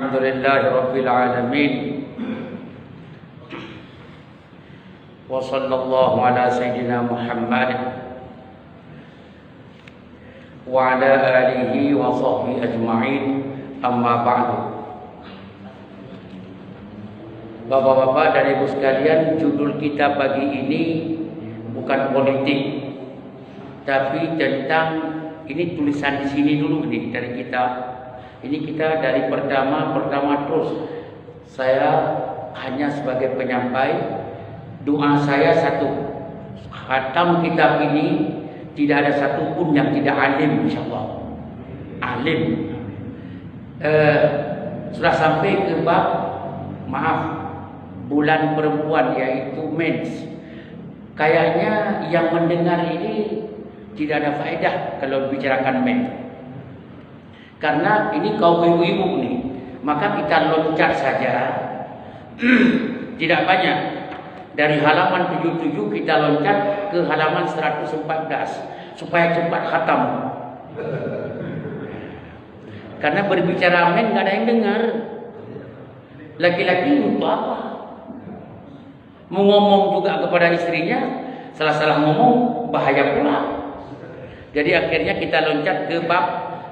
Alhamdulillahi Rabbil Alamin. Wa sallallahu ala Sayyidina Muhammad wa ala alihi wa sahbihi ajma'in. Amma ba'du. Bapak-bapak dan ibu sekalian, judul kita pagi ini bukan politik, tapi tentang, ini tulisan di sini dulu nih dari kita. Ini kita dari pertama terus. Saya hanya sebagai penyampai. Doa saya satu, khatam kitab ini tidak ada satupun yang tidak alim, insyaallah. Alim. Sudah sampai ke bab, bulan perempuan, yaitu mens. Kayaknya yang mendengar ini tidak ada faedah kalau bicarakan mens. Karena ini kaum ibu-ibu nih, maka kita loncat saja. Tidak banyak. Dari halaman 77 kita loncat ke halaman 114 supaya cepat khatam. Karena berbicara men gak ada yang dengar. Laki-laki untuk apa? Mau ngomong juga kepada istrinya, salah-salah ngomong bahaya pula. Jadi akhirnya kita loncat ke bab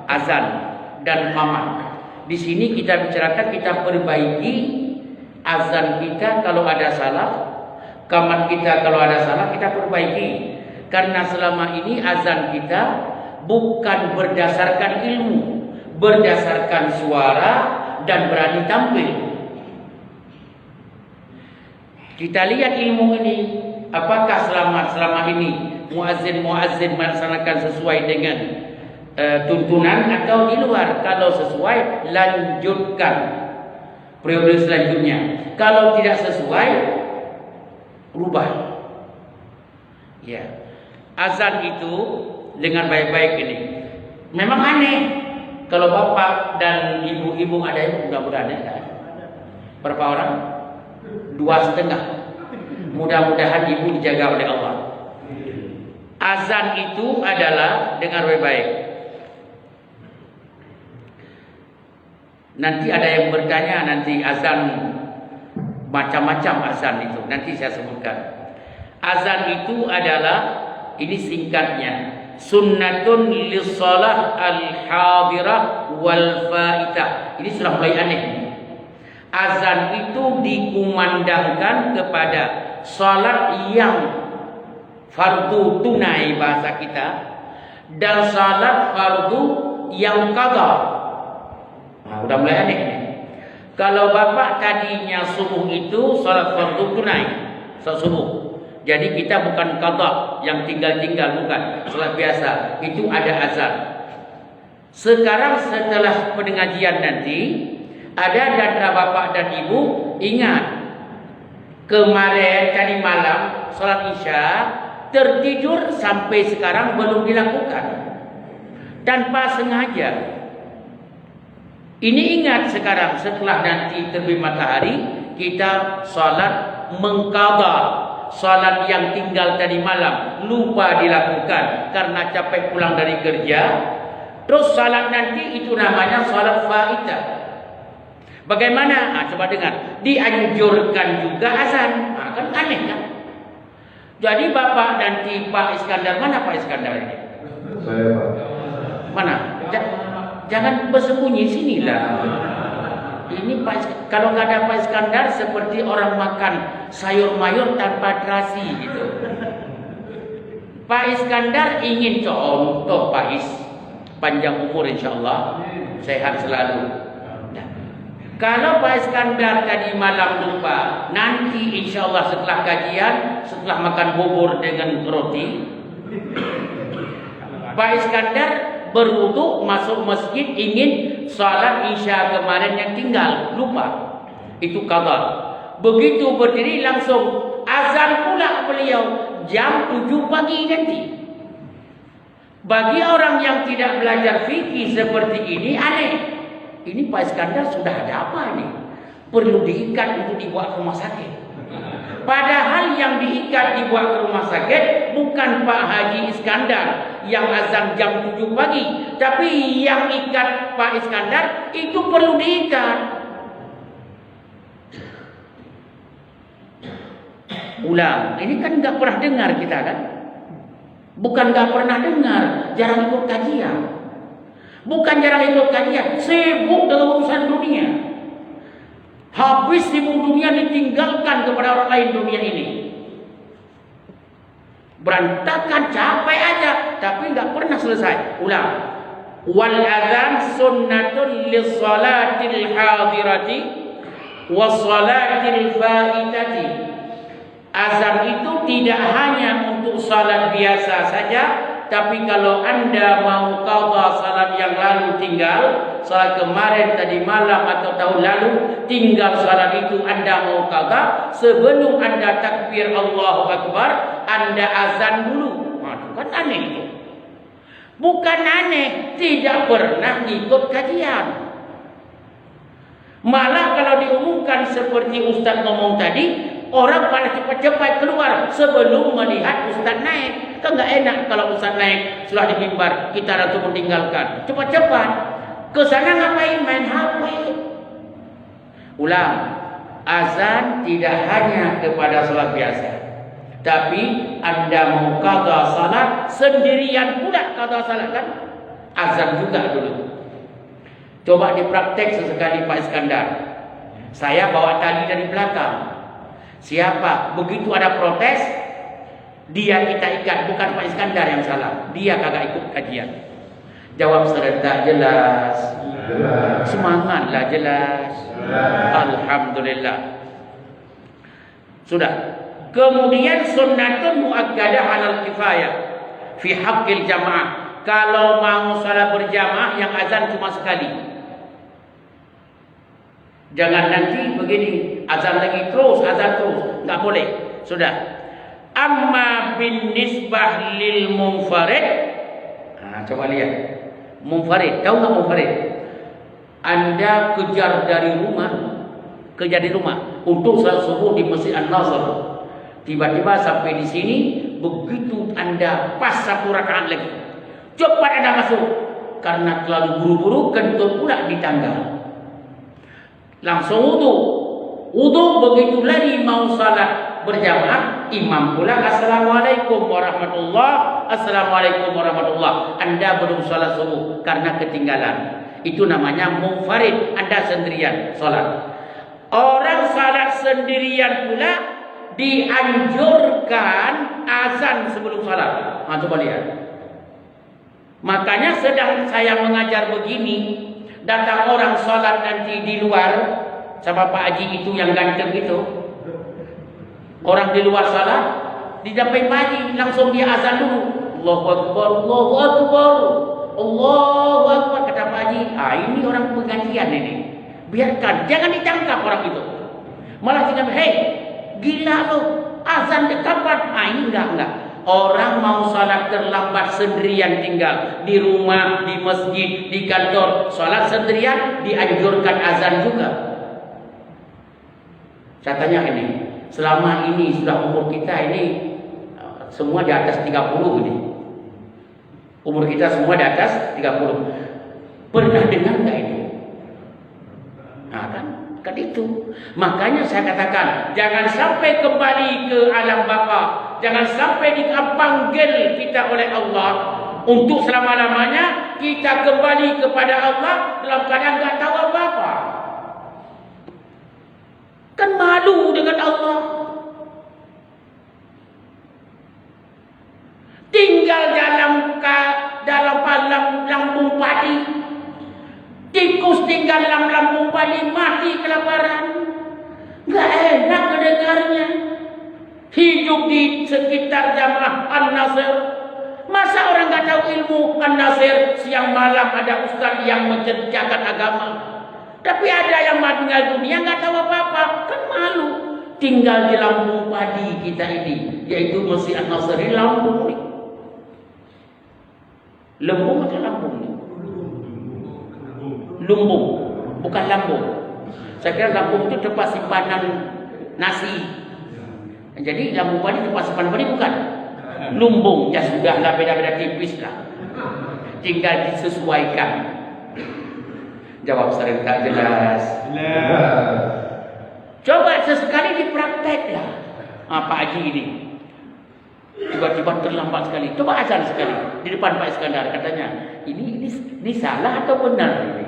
azan dan qamat. Di sini kita bicarakan, kita perbaiki azan kita kalau ada salah, qamat kita kalau ada salah kita perbaiki. Karena selama ini azan kita bukan berdasarkan ilmu, berdasarkan suara dan berani tampil. Kita lihat ilmu ini, apakah selama ini muazzin melaksanakan sesuai dengan tuntunan atau di luar. Kalau sesuai, lanjutkan periode selanjutnya. Kalau tidak sesuai, rubah. Ya, azan itu dengan baik-baik ini. Memang aneh kalau bapak dan ibu-ibu ada yang mudah-mudahan ada. Berapa orang? 2,5. Mudah-mudahan ibu dijaga oleh Allah. Azan itu adalah dengan baik-baik. Nanti ada yang bertanya, nanti azan macam-macam azan itu. Nanti saya sebutkan. Azan itu adalah, ini singkatnya, sunnatun lissalah al-hadirah wal faitah. Ini sudah mulai aneh. Azan itu dikumandangkan kepada salat yang fardu tunai bahasa kita dan salat fardu yang qada. Nah, udah mulai aneh nih. Kalau bapak tadinya subuh itu salat fardu tunai, salat subuh. Jadi kita bukan qada yang tinggal-tinggal, bukan salat biasa. Itu ada azan. Sekarang setelah pengajian nanti, ada dan bapak dan ibu ingat, kemarin tadi malam salat isya tertidur sampai sekarang belum dilakukan tanpa sengaja. Ini ingat sekarang, setelah nanti terbit matahari kita salat mengqadha, salat yang tinggal tadi malam lupa dilakukan karena capek pulang dari kerja. Terus salat nanti itu namanya salat faitah. Bagaimana? Coba dengar. Dianjurkan juga azan. Kan aneh kan? Jadi bapak nanti Pak Iskandar, mana Pak Iskandar ini? Saya Pak. Mana? Jangan bersembunyi, sinilah. Ini Pak, kalau nggak ada Pak Iskandar seperti orang makan sayur mayur tanpa terasi gitu. Pak Iskandar ingin contoh Pak Is, panjang umur insyaallah, sehat selalu. Kalau Pak Iskandar tadi malam lupa, nanti insyaallah setelah kajian, setelah makan bubur dengan roti, Pak Iskandar berwudu masuk masjid ingin salat isya kemarin yang tinggal, lupa. Itu qadha. Begitu berdiri langsung azan pula beliau jam 7 pagi nanti. Bagi orang yang tidak belajar fikih seperti ini aneh. Ini Pak Iskandar sudah ada apa nih? Perlu diikat untuk dibawa ke rumah sakit. Padahal yang diikat dibawa ke rumah sakit bukan Pak Haji Iskandar yang azan jam 7 pagi. Tapi yang ikat Pak Iskandar itu perlu diikat. Ulang. Ini kan nggak pernah dengar kita kan? Bukan nggak pernah dengar, jarang ikut kajian. Bukan jarang ikut kajian, sibuk dengan urusan dunia. Habis sibuk dunia ditinggalkan kepada orang lain dunia ini. Berantakan, capek aja, tapi nggak pernah selesai. Ulang. Wal adzan sunnatun lis salatil hadirati was salatil faitati. Azan itu tidak hanya untuk salat biasa saja, tapi kalau Anda mau qadha salat yang lalu tinggal, salat kemarin, tadi malam atau tahun lalu, tinggal salat itu Anda mau qadha, sebelum Anda takbir Allahu Akbar, Anda azan dulu. Nah, kan aneh itu. Bukan aneh, tidak pernah ikut kajian. Malah kalau diumumkan seperti Ustaz ngomong tadi, orang pada cepat-cepat keluar sebelum melihat Ustaz naik. Kan nggak enak kalau Ustaz naik setelah di mimbar kita langsung meninggalkan. Cepat-cepat ke sana ngapain? Main HP. Ulang. Azan tidak hanya kepada salat biasa, tapi Anda mau qadha salat sendirian pula qadha salat kan? Azan juga dulu. Coba dipraktek sesekali Pak Iskandar. Saya bawa tali dari belakang. Siapa? Begitu ada protes, dia kita ikat. Bukan Pak Iskandar yang salah, dia kagak ikut kajian. Jawab serentak, jelas. Semangatlah, jelas. Alhamdulillah. Sudah. Kemudian sunnatun muakkadah 'alal kifayah fi haqqil jamaah. Kalau mau salat berjamaah yang azan cuma sekali. Jangan nanti begini, azan lagi terus, azan terus, nggak boleh. Sudah. Amma bin nisbah lil munfarid. Nah, coba lihat. Munfarid, tahu nggak munfarid? Anda kejar dari rumah untuk salat subuh di Masjid An-Nasr. Tiba-tiba sampai di sini, begitu Anda pas 1 rakaat lagi, cepat Anda masuk karena terlalu buru-buru, kentut pula di tangga. Langsung wudu begitu lagi mau salat berjamaah, imam pula assalamualaikum warahmatullah, assalamualaikum warahmatullah. Anda belum salat subuh karena ketinggalan. Itu namanya munfarid, Anda sendirian salat. Orang salat sendirian pula dianjurkan azan sebelum salat. Nah, coba lihat. Makanya sedang saya mengajar begini, datang orang sholat nanti di luar sama Pak Haji itu yang ganteng itu. Orang di luar sholat, didamping Pak Haji, langsung dia azan dulu. Allahu Akbar, Allahu Akbar, Allahu Akbar, kata Pak Haji. Ini orang pengajian ini. Biarkan, jangan ditangkap orang itu. Malah kita, hei, gila lo, azan kapan? Ini enggak. Orang mau salat terlambat sendirian tinggal di rumah, di masjid, di kantor, salat sendirian dianjurkan azan juga. Saya tanya ini, selama ini sudah umur kita ini semua di atas 30 ini. Umur kita semua di atas 30. Pernah dengar enggak itu? Nah, kan itu. Makanya saya katakan, jangan sampai kembali ke alam baka. Jangan sampai dipanggil kita oleh Allah untuk selama-lamanya kita kembali kepada Allah dalam keadaan enggak tahu apa-apa. Kan malu dengan Allah. Tinggal dalam lambung padi. Tikus tinggal dalam lambung padi, mati kelaparan. Enggak enak mendengarnya. Hidup di sekitar jamaah An-Nasr. Masa orang enggak tahu ilmu An-Nasr? Siang malam ada ustaz yang menceritakan agama. Tapi ada yang meninggal dunia enggak tahu apa-apa. Kan malu. Tinggal di lambung padi kita ini, yaitu Masjid An-Nasr di Lampung ini. Lembung atau lambung? Lumbung, bukan lambung. Saya kira lambung itu tempat simpanan nasi. Jadi lambung padi tempat simpanan padi bukan. Lumbung, ya sudahlah, beda-beda tipis lah. Tinggal disesuaikan. Jawab serentak jelas. Coba sesekali diprakteklah. Pak Haji ini tiba-tiba terlambat sekali. Coba azan sekali di depan Pak Iskandar, katanya, ini salah atau benar ini?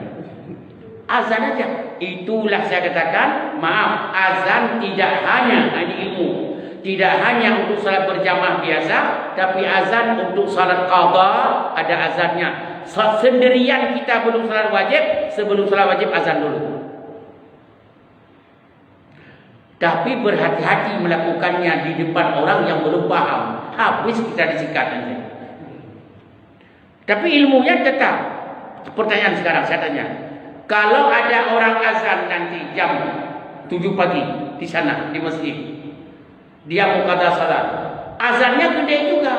Azan aja. Itulah saya katakan, maaf, azan tidak hanya ilmu. Tidak hanya untuk salat berjamaah biasa, tapi azan untuk salat qadha ada azannya. Sendirian kita belum salat wajib, sebelum salat wajib azan dulu. Tapi berhati-hati melakukannya di depan orang yang belum paham. Habis kita disikat nanti. Tapi ilmunya tetap. Pertanyaan sekarang saya tanya. Kalau ada orang azan nanti jam 7 pagi di sana di masjid. Dia mau qada salat. Azannya gede juga.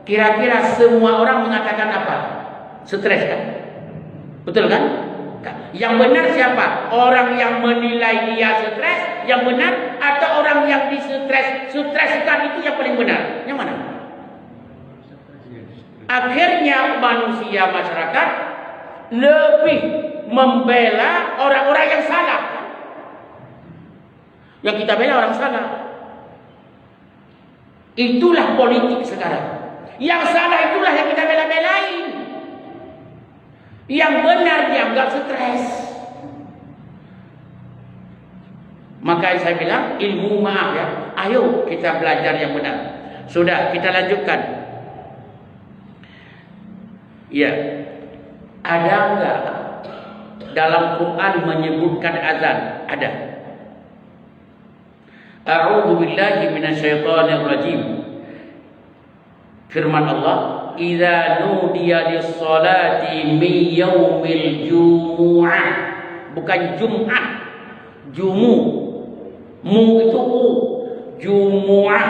Kira-kira semua orang mengatakan apa? Stres kan? Betul kan? Yang benar siapa? Orang yang menilai dia stres yang benar, atau orang yang streskan itu yang paling benar? Yang mana? Akhirnya manusia masyarakat lebih membela orang-orang yang salah. Yang kita bela orang salah. Itulah politik sekarang. Yang salah itulah yang kita bela-belain. Yang benar dianggap stres. Maka saya bilang ilmu, maaf ya, ayo kita belajar yang benar. Sudah, kita lanjutkan. Ya, ada enggak dalam Quran menyebutkan azan? Ada. A'udzu billahi minasyaitonir rajim. Firman Allah, "Idza nudiya lis-salati min yaumil jumu'ah." Bukan Jumat. Jumu. Mu itu u. Jumu'ah.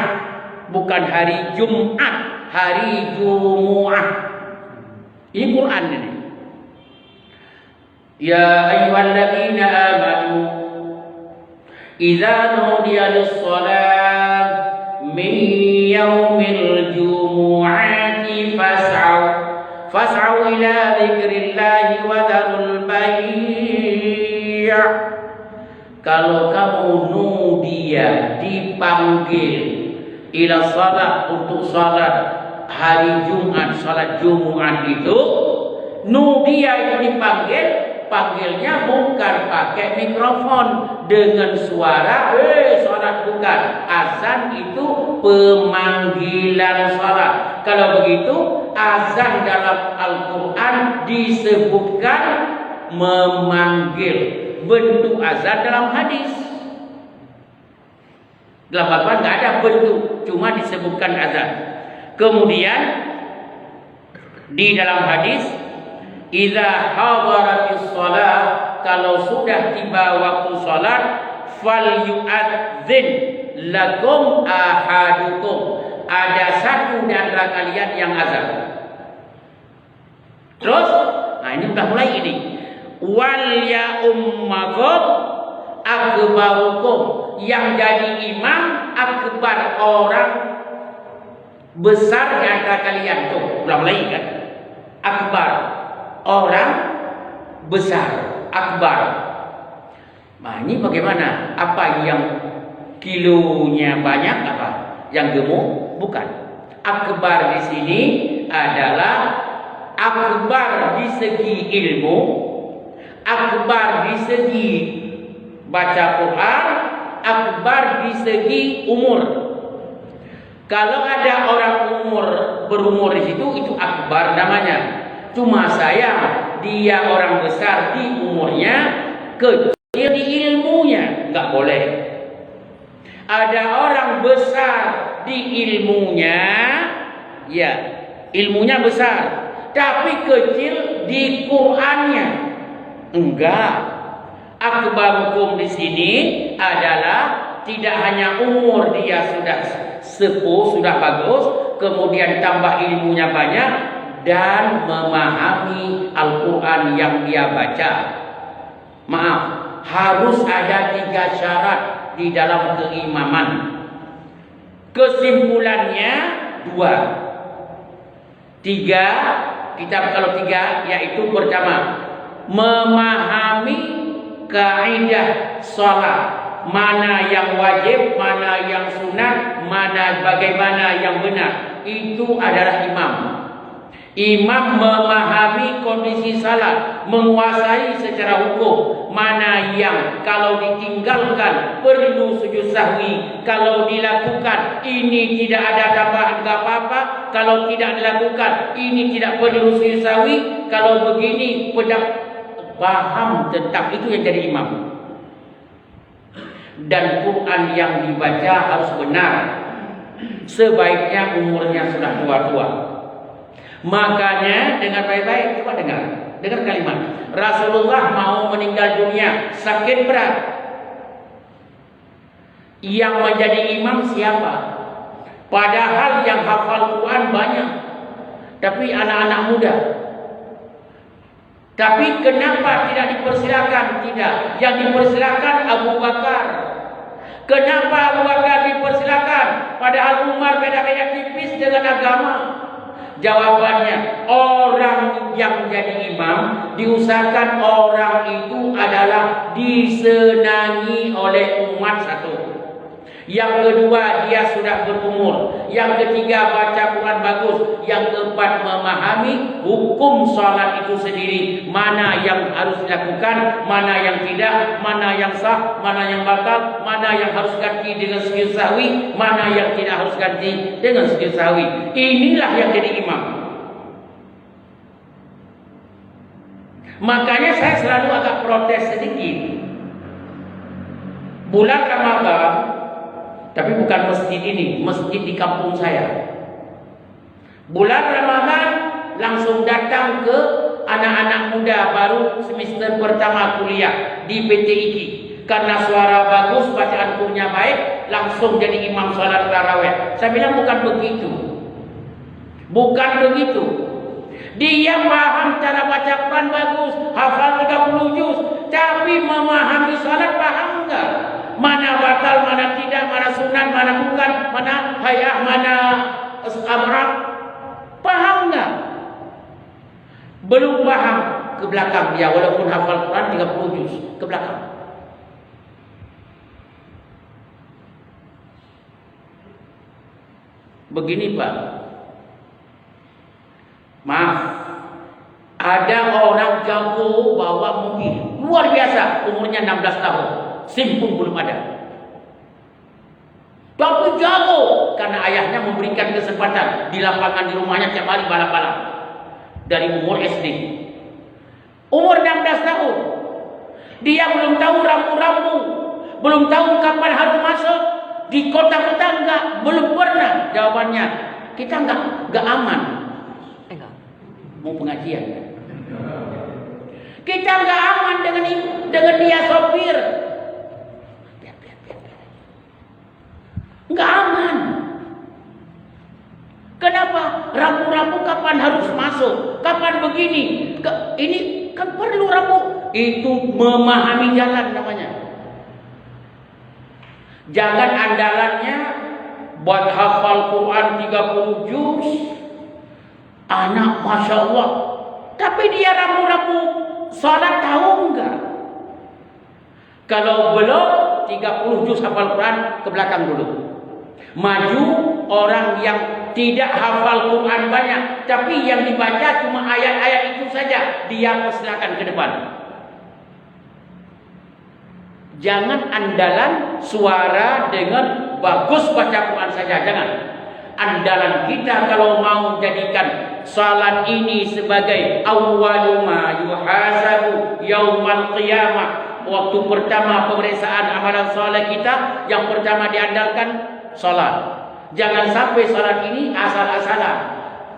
Bukan hari Jumat, hari Jumu'ah. Ini Quran ini. Ya ayyuhalladzina amanu idza nudiya lis-salat min yaumil jumu'ati fas'au ila dzikrillahi wa dzarul bai'. Kalau kamu nudia dipanggil ila salat untuk salat hari Jumat, salat Jumat itu, nudia itu dipanggil, panggilnya bukan pakai mikrofon dengan suara salat, bukan. Azan itu pemanggilan salat. Kalau begitu, azan dalam Al-Quran disebutkan memanggil. Bentuk azan dalam hadis. Dalam Al-Quran tidak ada bentuk, cuma disebutkan azan. Kemudian di dalam hadis, idza hadaratis shalah, kalau sudah tiba waktu salat, fal yu'adzin lakum ahadukum, ada satu di antara kalian yang azan. Terus, nah ini sudah mulai ini. Wal ya ummakum akbarukum, yang jadi imam akbar, orang besar di antara kalian. Tuh, ulang lagi kan? Akbar, orang besar, akbar. Nah, ini bagaimana? Apa yang kilonya banyak, apa yang gemuk? Bukan. Akbar di sini adalah akbar di segi ilmu, akbar di segi baca Quran, akbar di segi umur. Kalau ada orang berumur di situ, itu akbar namanya. Cuma dia orang besar di umurnya, kecil di ilmunya, nggak boleh. Ada orang besar di ilmunya, ya, ilmunya besar, tapi kecil di Qur'annya, enggak. Akbarukum di sini adalah tidak hanya umur dia sudah sepuh, sudah bagus, kemudian tambah ilmunya banyak dan memahami Al-Quran yang dia baca. Maaf, harus ada 3 syarat di dalam keimaman. Kesimpulannya 2. 3, kalau 3 yaitu pertama, memahami kaidah salat. mana yang wajib, mana yang sunat, mana bagaimana yang benar. Itu adalah imam. Imam memahami kondisi salat, menguasai secara hukum mana yang kalau ditinggalkan perlu sujud sahwi, kalau dilakukan ini tidak ada tambahan enggak apa-apa, kalau tidak dilakukan ini tidak perlu sujud sahwi, kalau begini paham tentang itu yang jadi imam. Dan Quran yang dibaca harus benar. Sebaiknya umurnya sudah tua-tua. Makanya dengar baik-baik, coba dengar kalimat. Rasulullah mau meninggal dunia, sakit berat. Yang menjadi imam siapa? Padahal yang hafal Quran banyak, tapi anak-anak muda. Tapi kenapa tidak dipersilakan? Tidak. Yang dipersilakan Abu Bakar. Kenapa Abu Bakar dipersilakan? Padahal Umar beda-beda tipis dengan agama. Jawabannya, orang yang jadi imam diusahakan orang itu adalah disenangi oleh umat satu. Yang kedua, dia sudah berumur. Yang ketiga, baca Quran bagus. Yang keempat, memahami hukum sholat itu sendiri. Mana yang harus dilakukan, mana yang tidak, mana yang sah, mana yang batal, mana yang harus ganti dengan sujud sahwi, mana yang tidak harus ganti dengan sujud sahwi. Inilah yang jadi imam. Makanya saya selalu agak protes sedikit. Bulan Ramadan, tapi bukan masjid ini, masjid di kampung saya. Bulan Ramadan langsung datang ke anak-anak muda baru semester pertama kuliah di PT IKI. Karena suara bagus, bacaan Qur'annya baik, langsung jadi imam salat tarawih. Saya bilang bukan begitu. Bukan begitu. Dia paham cara baca Quran bagus, hafal 30 juz, tapi memahami salat paham enggak? Mana batal, mana tidak, mana sunat, mana bukan, mana hayah, mana amrah. Paham enggak? Belum paham, ke belakang dia walaupun hafal Quran 30 juz, ke belakang. Begini Pak. Maaf. Ada orang jago bawa mobil luar biasa, umurnya 16 tahun. SIM pun belum ada. Tapi jago karena ayahnya memberikan kesempatan di lapangan di rumahnya tiap hari balap-balap dari umur SD. Umur 16 tahun. Dia belum tahu rambu-rambu, belum tahu kapan harus masuk di kota-kota, enggak, belum pernah. Jawabannya, kita enggak aman. Mau pengajian. Kita enggak aman dengan dia sopir. Enggak aman. Kenapa? Rambu-rambu kapan harus masuk? Kapan begini? Ini kan perlu rambu. Itu memahami jalan namanya. Jangan andalannya buat hafal Quran 30 juz. Anak Masya Allah. Tapi dia rambu-rambu salat tahu enggak? Kalau belum 30 juz hafal Quran, ke belakang dulu. Maju orang yang tidak hafal Quran banyak, tapi yang dibaca cuma ayat-ayat itu saja, dia persilakan ke depan. Jangan andalan suara dengan bagus baca Quran saja, jangan. Andalan kita kalau mau jadikan salat ini sebagai awwalu ma yuhasabu yaumal qiyamah, waktu pertama pemeriksaan amalan salat kita, yang pertama diandalkan salat. Jangan sampai salat ini asal-asalan.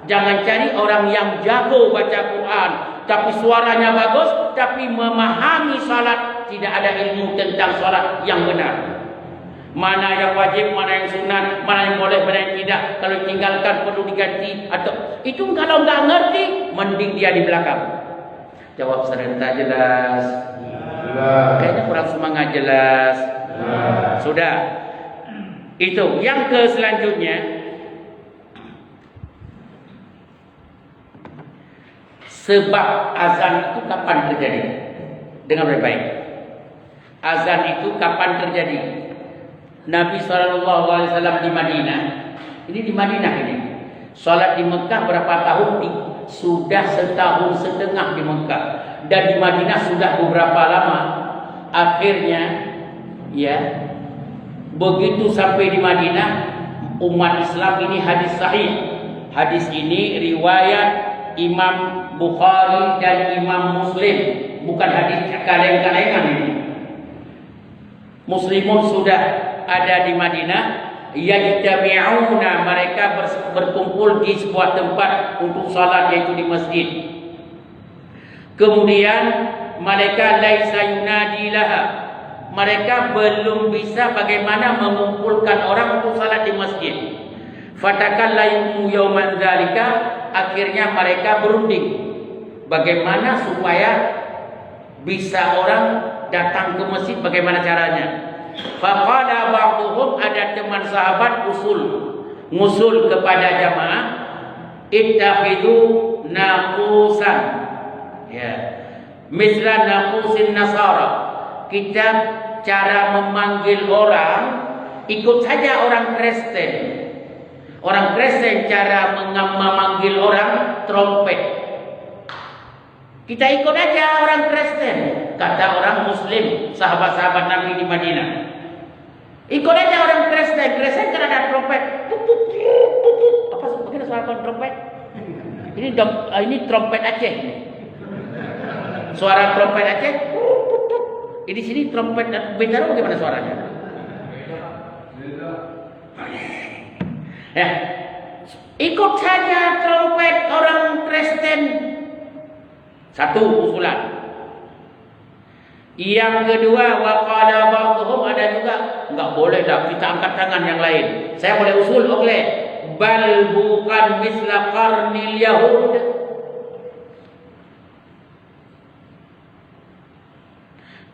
Jangan cari orang yang jago baca Quran tapi suaranya bagus, tapi memahami salat, tidak ada ilmu tentang salat yang benar. Mana yang wajib, mana yang sunat, mana yang boleh, mana yang tidak. Kalau tinggalkan perlu diganti. Atau itu kalau nggak ngerti, mending dia di belakang. Jawab serentak jelas. Kayaknya kurang semangat jelas. Sudah. Itu. Yang ke selanjutnya, sebab azan itu kapan terjadi? Dengar baik-baik. Azan itu kapan terjadi? Nabi SAW di Madinah. Ini di Madinah ini. Salat di Mekah berapa tahun? Sudah setahun setengah di Mekah. Dan di Madinah sudah beberapa lama. Akhirnya, ya, begitu sampai di Madinah, umat Islam ini hadis sahih. Hadis ini riwayat Imam Bukhari dan Imam Muslim, bukan hadis kaleng-kalengan ini. Muslimun sudah ada di Madinah, yajtami'una, mereka berkumpul di sebuah tempat untuk salat, yaitu di masjid. Kemudian mereka laisa yunadi laha, mereka belum bisa bagaimana mengumpulkan orang untuk salat di masjid. Fatakallamu yauman dzalika, akhirnya mereka berunding bagaimana supaya bisa orang datang ke masjid, bagaimana caranya. Faqala ba'dhum, ada teman sahabat ngusul kepada jamaah, ittakhidhu naqusan, ya, misla naqusin nasara, kita cara memanggil orang ikut saja orang Kristen. Orang Kristen cara memanggil orang trompet. Kita ikut aja orang Kristen, kata orang Muslim, sahabat-sahabat Nabi di Madinah. Ikut aja orang Kristen. Kristen kan ada trompet. Apa bagaimana suara trompet? Ini trompet Aceh. Suara trompet Aceh. Di sini trompet Bintaro bagaimana suaranya? Ya, ikut saja trompet orang Kristen. Satu usulan. Yang kedua, waqala ba'dhum, ada juga enggak boleh dah kita angkat tangan yang lain. Saya boleh usul, boleh. Bal bukan misla qarnil yahud.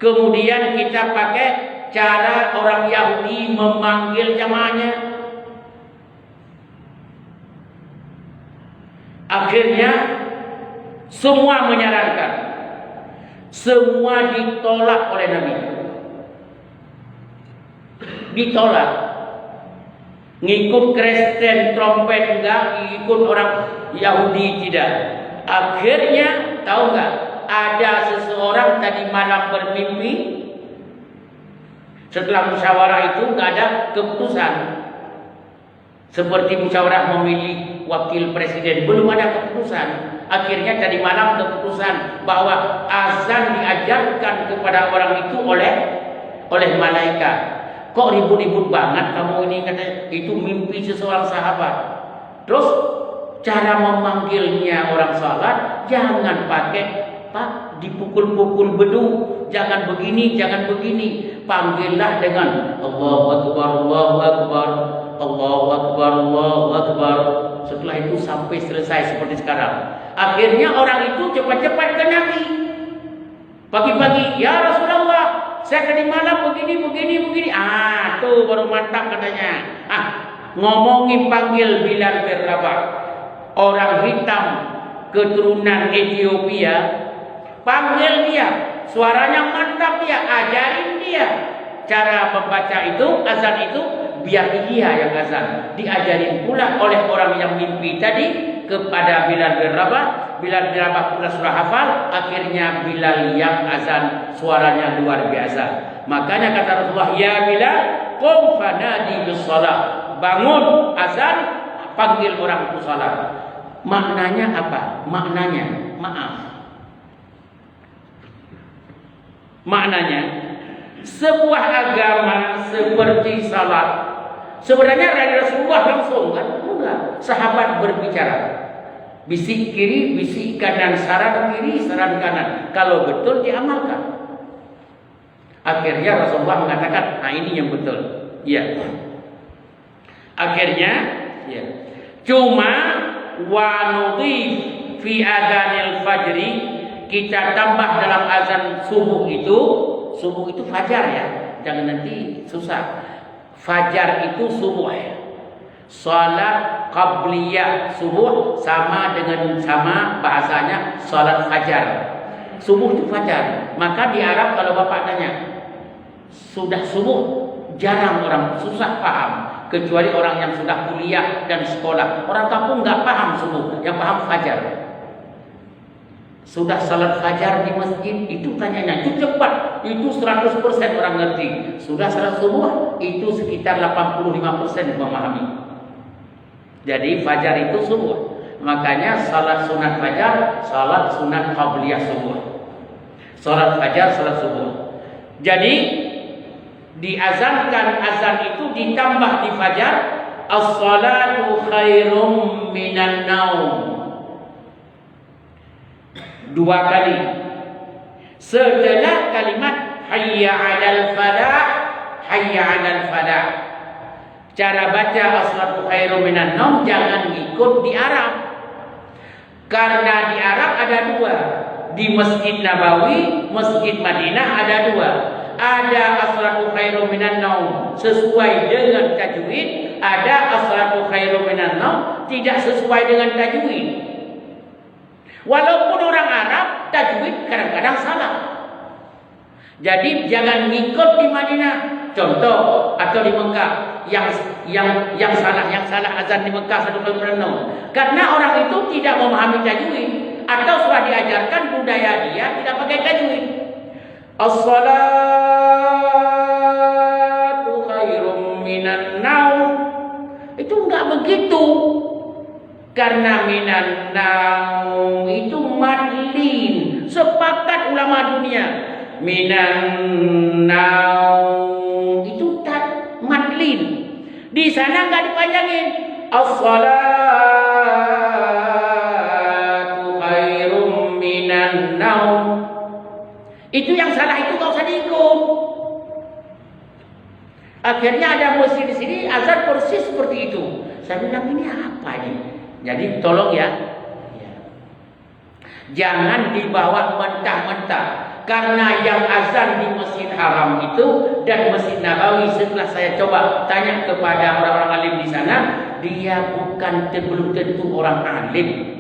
Kemudian kita pakai cara orang Yahudi memanggil jamaahnya. Akhirnya semua menyarankan, semua ditolak oleh Nabi. Ditolak. Ngikut Kristen trompet enggak, ngikut orang Yahudi tidak. Akhirnya tahu enggak? Ada seseorang tadi malam bermimpi. Setelah musyawarah itu enggak ada keputusan. Seperti musyawarah memilih wakil presiden, belum ada keputusan. Akhirnya tadi malam keputusan bahwa azan diajarkan kepada orang itu oleh malaikat. Kok ribut-ribut banget kamu ini, kata itu mimpi seseorang sahabat. Terus cara memanggilnya orang salat jangan pakai Pak dipukul-pukul beduk, jangan begini, jangan begini. Panggillah dengan Allahu Akbar, Allahu Akbar, Allahu Akbar, Allahu Akbar. Setelah itu sampai selesai seperti sekarang. Akhirnya orang itu cepat-cepat ke Nabi. Pagi-pagi, ya Rasulullah, saya tadi malam begini. Ah, tuh baru mantap katanya. Ngomongin panggil Bilal bin Rabah, orang hitam keturunan Ethiopia. Panggil dia, suaranya mantap dia, ajarin dia cara membaca itu, azan itu, biar dia yang azan. Diajarin pula oleh orang yang mimpi tadi kepada Bilal bin Rabah. Bilal bin Rabah pula surah hafal, akhirnya Bilal yang azan, suaranya luar biasa. Makanya kata Rasulullah, ya Bilal, qum fanadi bis shalah. Bangun azan, panggil orang untuk salat. Maknanya apa? Maknanya, maaf. Maknanya, sebuah agama seperti salat sebenarnya dari Rasulullah langsung kan? Enggak. Sahabat berbicara, bisik kiri, bisik kanan, saran kiri, saran kanan. Kalau betul diamalkan. Akhirnya Rasulullah mengatakan, nah ini yang betul. Iya. Akhirnya, ya. Cuma wa nudhif fi adzanil fajri, kita tambah dalam azan subuh itu fajar ya, jangan nanti susah. Fajar itu subuh. Salat qabliyah subuh sama bahasanya salat fajar. Subuh itu fajar. Maka di Arab kalau Bapak tanya, sudah subuh jarang orang, susah paham. Kecuali orang yang sudah kuliah dan sekolah. Orang kampung nggak paham subuh, yang paham fajar. Sudah salat fajar di masjid, itu tanyanya, itu cepat, itu 100% orang ngerti. Sudah salat subuh, itu sekitar 85% memahami. Jadi fajar itu subuh. Makanya salat sunat fajar, salat sunat qabliyah subuh. Salat fajar, salat subuh. Jadi diazankan azan itu ditambah di fajar, as-salatu khairum minan naum. 2 kali. Setelah kalimat hayya 'alal falah, hayya 'alal falah. Cara baca as-salatu khairum minan naum jangan ikut di Arab. Karena di Arab ada 2. Di Masjid Nabawi, Masjid Madinah ada 2. Ada as-salatu khairum minan naum sesuai dengan tajwid, ada as-salatu khairum minan naum tidak sesuai dengan tajwid. Walaupun orang Arab tajwid kadang-kadang salah. Jadi jangan ngikut di Madinah. Contoh atau di Mekah yang salah azan di Mekah 1 karena orang itu tidak memahami tajwid atau sudah diajarkan budaya dia tidak pakai tajwid. As-salatu khairum minan naum. Itu enggak begitu. Karena minan naum itu madlin. Sepakat ulama dunia. Minan naum itu madlin. Di sana enggak dipanjangin. As-salatu khairum minan naum. Itu yang salah itu enggak usah diikut. Akhirnya ada masjid di sini azan persis seperti itu. Saya bilang ini apa ini? Jadi tolong ya. Jangan dibawa mentah-mentah. Karena yang azan di Masjid Haram itu dan Masjid Nabawi setelah saya coba tanya kepada orang-orang alim di sana, dia belum tentu orang alim.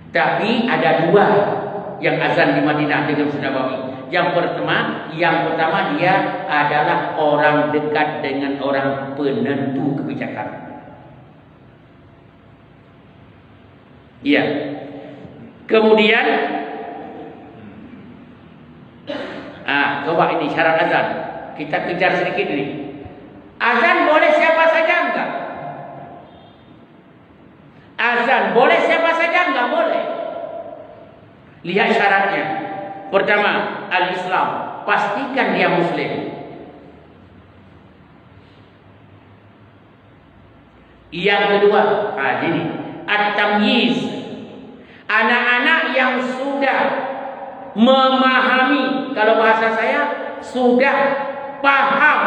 Tapi ada 2 yang azan di Madinah dengan Masjid Nabawi. Yang pertama dia adalah orang dekat dengan orang penentu kebijakan. Iya. Kemudian coba ini syarat azan. Kita kejar sedikit ini. Azan boleh siapa saja enggak? Azan boleh siapa saja enggak? Boleh. Lihat syaratnya. Pertama, al-Islam. Pastikan dia muslim. Yang kedua, ini at-tamyiz. Anak-anak yang sudah memahami, kalau bahasa saya sudah paham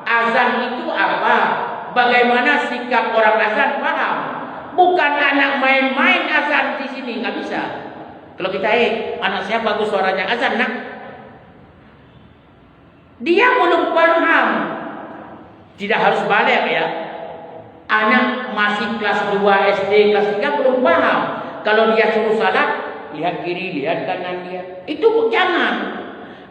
azan itu apa, bagaimana sikap orang azan, paham. Bukan anak main-main azan di sini, nggak bisa. Kalau kita anak saya bagus suaranya azan, nak. Dia belum paham. Tidak harus balik ya. Anak masih kelas 2 SD, kelas 3 belum paham. Kalau dia suruh salat, lihat kiri, lihat kanan dia. Itu jangan.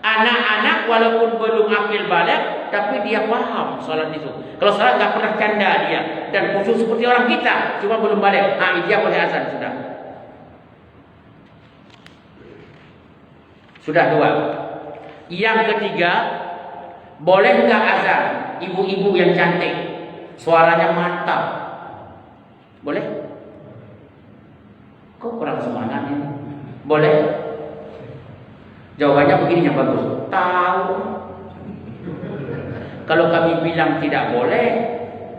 Anak-anak walaupun belum akil balik, tapi dia paham salat itu. Kalau salat nggak pernah canda dia dan khusus seperti orang kita, cuma belum balik. Dia boleh azan sudah. Sudah 2. Yang ketiga, boleh nggak azan ibu-ibu yang cantik, suaranya mantap, boleh? Kok kurang semangat ini? Boleh? Jawabannya begini yang bagus. Tahu. Kalau kami bilang tidak boleh,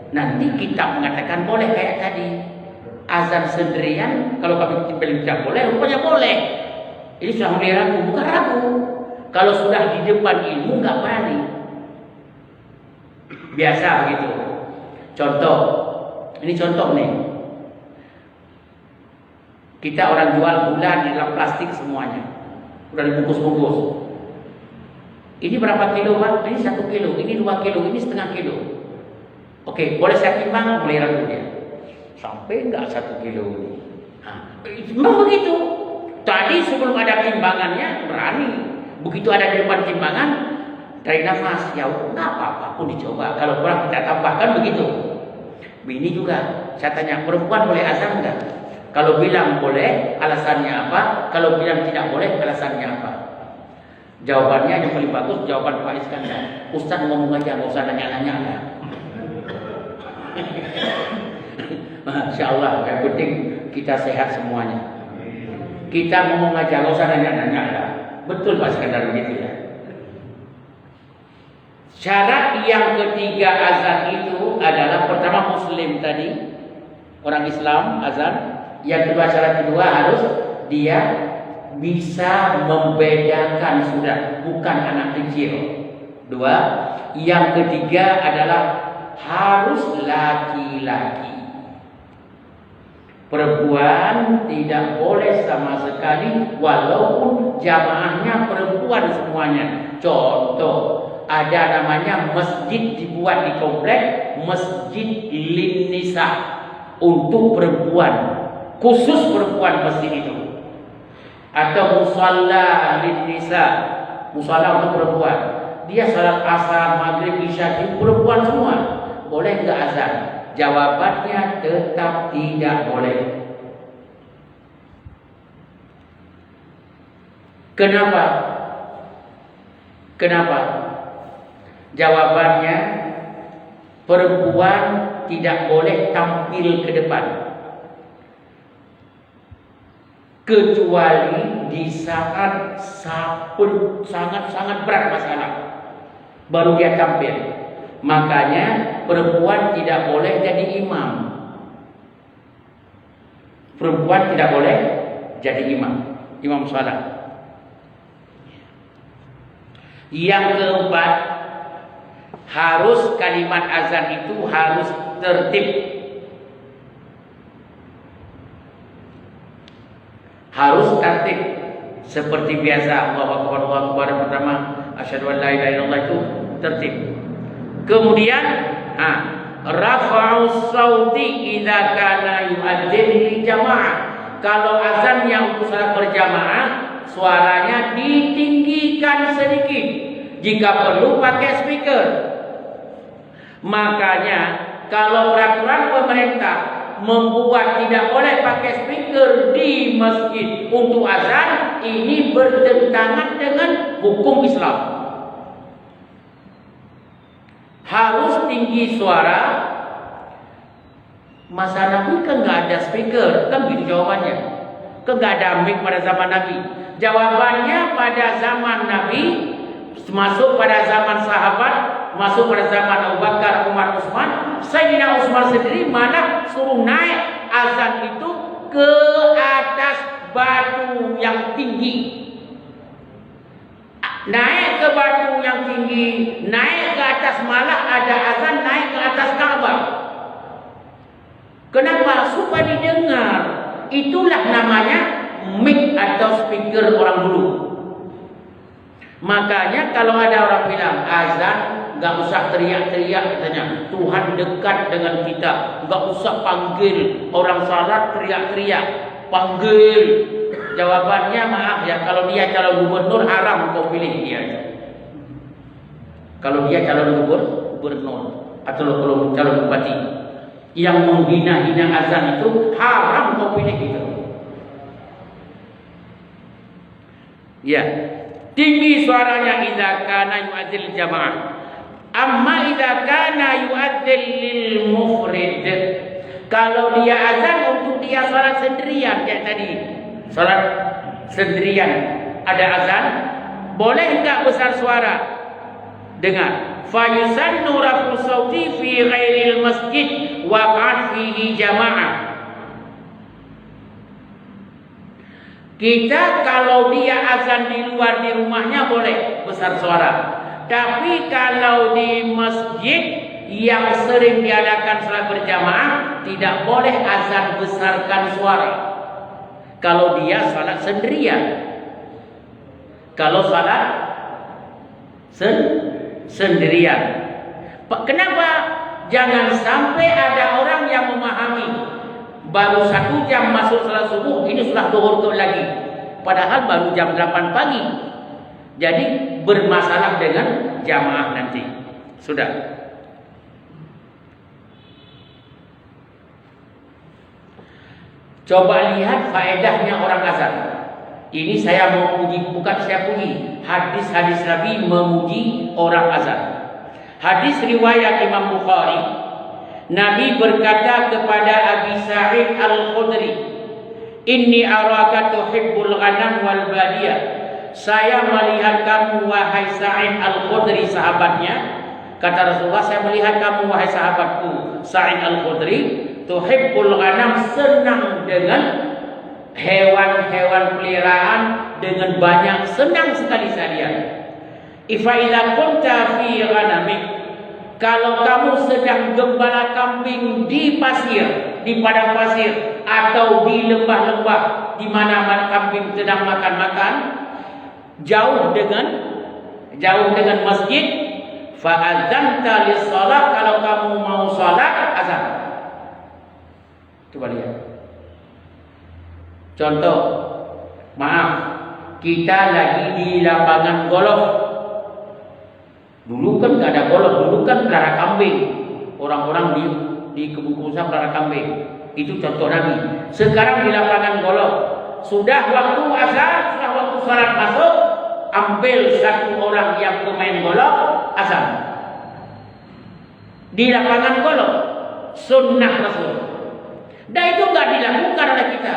nanti kita mengatakan boleh kayak tadi. Azan sendirian, kalau kami bilang tidak boleh, rupanya boleh. Ini sudah mulai ragu, bukan ragu. Kalau sudah di depan ilmu nggak berani. Biasa begitu. Contoh, ini contoh nih. Kita orang jual gula di dalam plastik semuanya. Udah dibungkus-bungkus. Ini berapa kilo, Pak? Ini 1 kilo, ini 2 kilo, ini setengah kilo. Oke, boleh saya timbang? Mulai ragu dia. Sampai enggak 1 kilo ini? Memang begitu. Tadi sebelum ada timbangannya berani. Begitu ada di depan timbangan, tarik nafas, ya nggak apa-apa pun dicoba. Kalau kurang kita tambahkan begitu. Bini juga, saya tanya, perempuan boleh azan nggak? Kalau bilang boleh, alasannya apa? Kalau bilang tidak boleh, alasannya apa? Jawabannya yang paling bagus, jawaban Pak Iskandar. Ustaz ngomong aja, nggak usah nanya-nanya. Masya Allah, yang penting kita sehat semuanya. Kita ngomong aja, nggak usah nanya-nanya. Betul Pak Iskandar begitu ya. Syarat yang ketiga azan itu adalah pertama Muslim tadi, orang Islam azan. Yang kedua, syarat kedua harus dia bisa membedakan sudah, bukan anak kecil. Dua, yang ketiga adalah harus laki-laki. Perempuan tidak boleh sama sekali, walaupun jamaahnya perempuan semuanya. Contoh, ada namanya masjid dibuat di komplek, Masjid Lin Nisa, untuk perempuan, khusus perempuan masjid itu. Atau musalla Lin Nisa, musalla untuk perempuan. Dia salat asar, maghrib, isya, perempuan semua. Boleh enggak azan? Jawabannya tetap tidak boleh. Kenapa? Kenapa? Jawabannya, perempuan tidak boleh tampil ke depan, kecuali di saat sangat-sangat berat masalah, baru dia tampil. Makanya perempuan tidak boleh jadi imam. Perempuan tidak boleh jadi imam salat. Yang keempat, harus kalimat azan itu harus tertib. Harus tertib seperti biasa. Allahu Akbar, Allahu Akbar pertama, asyhadu an la ilaha illallah, itu tertib. Kemudian rafa'us sauti idza kana yu'adzin li jamaah. Kalau azan yang untuk salat berjamaah, suaranya ditinggikan sedikit. Jika perlu pakai speaker. Makanya kalau peraturan pemerintah membuat tidak boleh pakai speaker di masjid untuk azan, ini bertentangan dengan hukum Islam. Harus tinggi suara. Masa Nabi kan nggak ada speaker, kan gitu jawabannya. Kan nggak ada mic pada zaman Nabi. Jawabannya pada zaman Nabi, masuk pada zaman sahabat, masuk pada zaman Abu Bakar, Umar, Utsman. Sayyidina Utsman sendiri malah suruh naik azan itu ke atas batu yang tinggi. Naik ke batu yang tinggi, naik ke atas, malah ada azan naik ke atas Ka'bah. Kenapa? Supaya didengar. Itulah namanya mic atau speaker orang dulu. Makanya kalau ada orang bilang azan, nggak usah teriak-teriak katanya. Tuhan dekat dengan kita, nggak usah panggil orang salat teriak-teriak. Panggil. Jawabannya, maaf ya, kalau dia calon gubernur haram kau pilih dia. Kalau dia calon gubernur atau kalau calon bupati yang menghina-hina azan itu haram kau pilih gitu. Ya, tinggi suaranya idza kana yu'adzil jamaah. Amma idza kana yu'adzil lil mufrid. Kalau dia azan untuk dia salat sendirian kayak tadi. Salat sendirian ada azan, boleh enggak besar suara? Dengar. Fa yusannu rafu sauti fi ghairil masjid wa qad fihi jamaah. Kita kalau dia azan di luar di rumahnya boleh besar suara. Tapi kalau di masjid yang sering diadakan salat berjamaah, tidak boleh azan besarkan suara. Kalau dia salat sendirian. Kalau salat sendirian. Kenapa? Jangan sampai ada orang yang memahami baru 1 jam masuk salat subuh, ini sudah zuhur lagi. Padahal baru jam 8 pagi. Jadi bermasalah dengan jamaah nanti. Sudah. Coba lihat faedahnya orang azan. Ini saya mau puji, bukan saya puji. Hadis-hadis Nabi memuji orang azan. Hadis riwayat Imam Bukhari, Nabi berkata kepada Abi Sa'id Al-Khudri, "Inni araka tuhibbul ghanam wal badiyah." Saya melihat kamu wahai Sa'id Al-Khudri, sahabatnya. Kata Rasulullah, saya melihat kamu wahai sahabatku Sa'id Al-Khudri, tuhibbul ghanam, senang dengan hewan-hewan peliharaan, dengan banyak, senang sekali saya. Ifa idza kunta fi ghanamik, kalau kamu sedang gembala kambing di pasir, di padang pasir, atau di lembah-lembah di mana kambing sedang makan-makan, jauh dengan masjid, fa adzanta lis-shalah, kalau kamu mau salat, azan. Coba lihat. Contoh, maaf, kita lagi di lapangan golf. Dulu kan gak ada golf, dulu kan pelihara kambing. Orang-orang di kebun pelihara kambing. Itu contoh Nabi. Sekarang di lapangan golf, sudah waktu azan, sudah waktu salat masuk, ambil satu orang yang pemain golf, azan. Di lapangan golf, sunnah Rasul. Dan itu gak dilakukan oleh kita.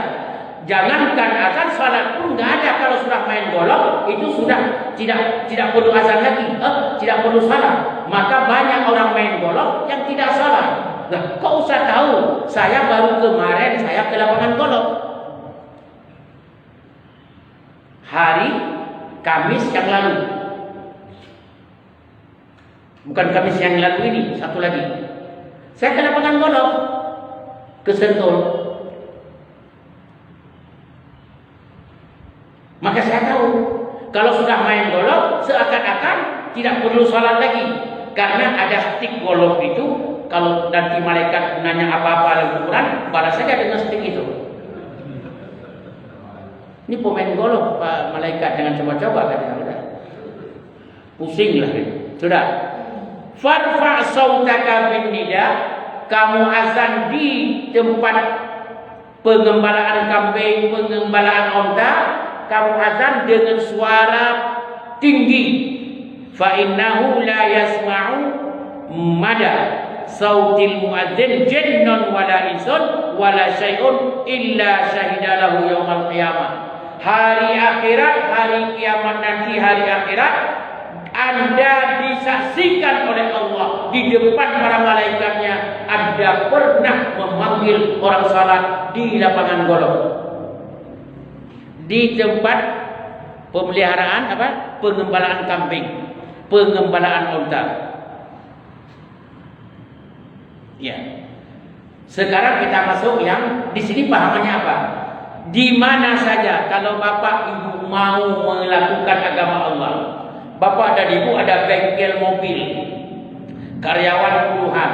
Jangankan azan, salat pun nggak ada. Kalau sudah main golf, itu sudah tidak perlu azan lagi, tidak perlu salat. Maka banyak orang main golf yang tidak salat. Nah, kok usah tahu? Saya baru kemarin saya ke lapangan golf. Hari Kamis yang lalu. Bukan Kamis yang lalu ini, satu lagi. Saya ke lapangan golf, ke Sentul. Maka saya tahu, kalau sudah main golf, seakan-akan tidak perlu sholat lagi. Karena ada stick golf itu, kalau nanti malaikat nanya apa-apa dalam Quran, balas saja dengan stick itu. Ini pemain golf, Pak malaikat, jangan coba-coba, katanya. Sudah. Pusing lah. Sudah. Farfa' sautaka bin nida, kamu azan di tempat pengembalaan kambing, pengembalaan onta, kamu azan dengan suara tinggi. Fa innahu la yasma'u mada sautil muadzin jinnun wala insun wala syai'un illa syahidalahu yaumal qiyamah. Hari akhirat, hari kiamat nanti, hari akhirat, Anda disaksikan oleh Allah di depan para malaikatnya, Anda pernah memanggil orang salat di lapangan golf, di tempat pemeliharaan pengembalaan kambing, pengembalaan unta. Ya. Sekarang kita masuk yang di sini pahamannya apa? Di mana saja kalau bapak ibu mau melakukan agama Allah, bapak dan ibu ada bengkel mobil, karyawan puluhan,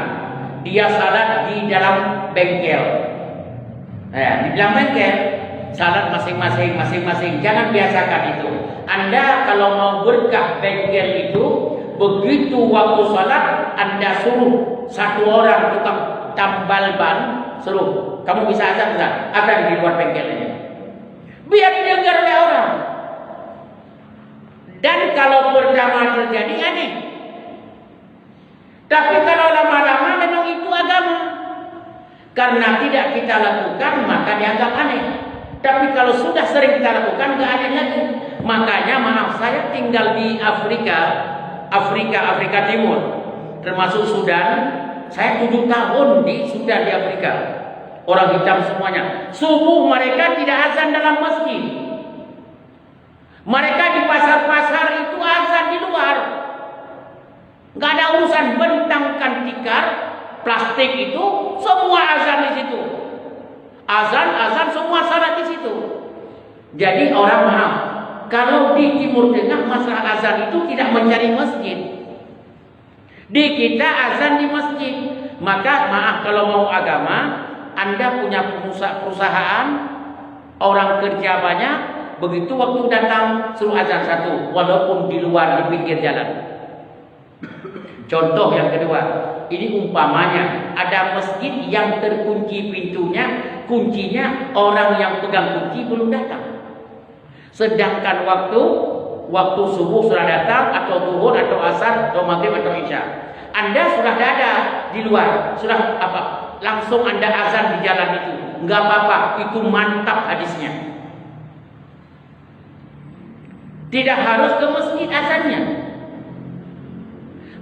dia salat di dalam bengkel. Di dalam bengkel salat masing-masing. Jangan biasakan itu. Anda kalau mau berkah bengkel itu, begitu waktu salat, Anda suruh satu orang tukang tambal ban, suruh, kamu bisa azan enggak? Azan di luar bengkel ini. Biar didengar oleh orang. Dan kalau pertama terjadi aneh. Tapi kalau lama-lama memang itu agama. Karena tidak kita lakukan maka dianggap aneh. Tapi kalau sudah sering kita lakukan nggak aneh lagi. Makanya maaf, saya tinggal di Afrika Timur, termasuk Sudan. Saya 7 tahun di Sudan, di Afrika. Orang hitam semuanya. Subuh mereka tidak azan dalam masjid. Mereka di pasar-pasar itu azan di luar. Nggak ada urusan bentangkan tikar, plastik itu, semua azan di situ. Azan semua salat di situ. Jadi orang maaf, kalau di Timur Tengah masalah azan itu tidak mencari masjid. Di kita azan di masjid. Maka maaf, kalau mau agama, Anda punya perusahaan, orang kerja banyak, begitu waktu datang suruh azan satu, walaupun di luar, di pinggir jalan. Contoh yang kedua, ini umpamanya ada masjid yang terkunci pintunya, kuncinya orang yang pegang kunci belum datang. Sedangkan waktu subuh sudah datang, atau zuhur atau asar atau maghrib atau isya. Anda sudah ada di luar, sudah langsung Anda azan di jalan itu. Enggak apa-apa, itu mantap hadisnya. Tidak harus ke masjid azannya.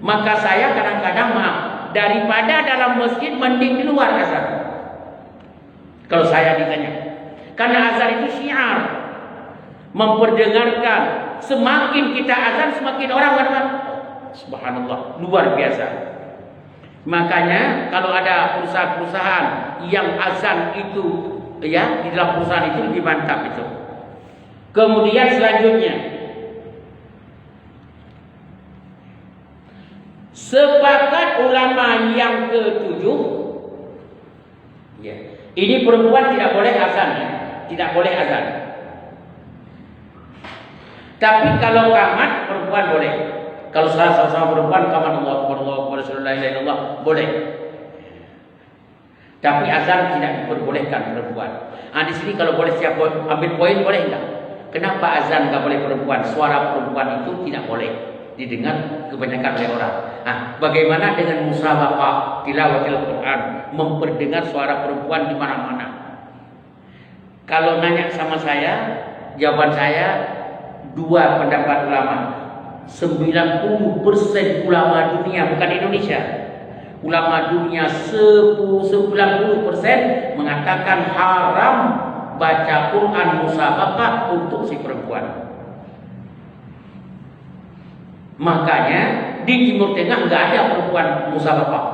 Maka saya kadang-kadang daripada dalam masjid mending di luar azan. Kalau saya ditanya. Karena azan itu syiar, memperdengarkan. Semakin kita azan semakin orang berkata, subhanallah, luar biasa. Makanya kalau ada perusahaan-perusahaan yang azan itu ya di dalam perusahaan itu lebih mantap itu. Kemudian selanjutnya, sepakat ulama yang ketujuh, ya, ini perempuan tidak boleh azan, ya, tidak boleh azan. Tapi kalau qamat perempuan boleh. Kalau sama-sama perempuan qamat Allahu Akbar Rasulullah illallah boleh. Tapi azan tidak diperbolehkan perempuan. Di sini kalau boleh siap ambil poin boleh enggak? Kenapa azan enggak boleh perempuan? Suara perempuan itu tidak boleh didengar kebanyakan oleh orang. Bagaimana dengan musabaqah tilawatil Quran, memperdengar suara perempuan di mana-mana? Kalau nanya sama saya, jawaban saya dua pendapat ulama. 90% ulama dunia, bukan Indonesia. Ulama dunia 90% mengatakan haram baca Quran musabaqah untuk si perempuan. Makanya di Timur Tengah nggak ada perempuan musabaqah.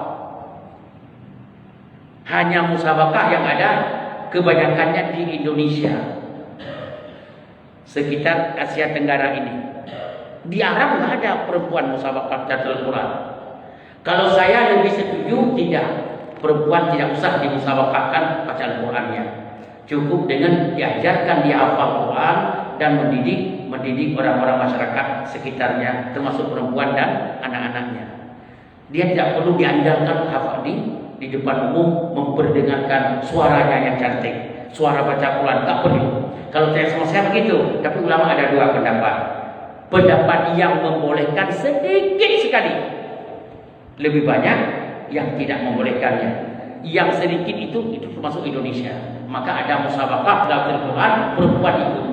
Hanya musabaqah yang ada kebanyakannya di Indonesia, sekitar Asia Tenggara ini. Di Arab nggak ada perempuan musabaqah baca Quran. Kalau saya lebih setuju tidak, perempuan tidak usah dimusabaqahkan bacaan Qurannya. Cukup dengan diajarkan dia hafal Quran dan mendidik orang-orang masyarakat sekitarnya, termasuk perempuan dan anak-anaknya. Dia tidak perlu diandalkan hafal di depan umum memperdengarkan suaranya yang cantik, suara baca Quran, tak perlu. Kalau saya begitu, tapi ulama ada dua pendapat. Pendapat yang membolehkan sedikit sekali, lebih banyak yang tidak membolehkannya. Yang sedikit itu termasuk Indonesia. Maka ada musabaqah dalam Quran, perempuan itu.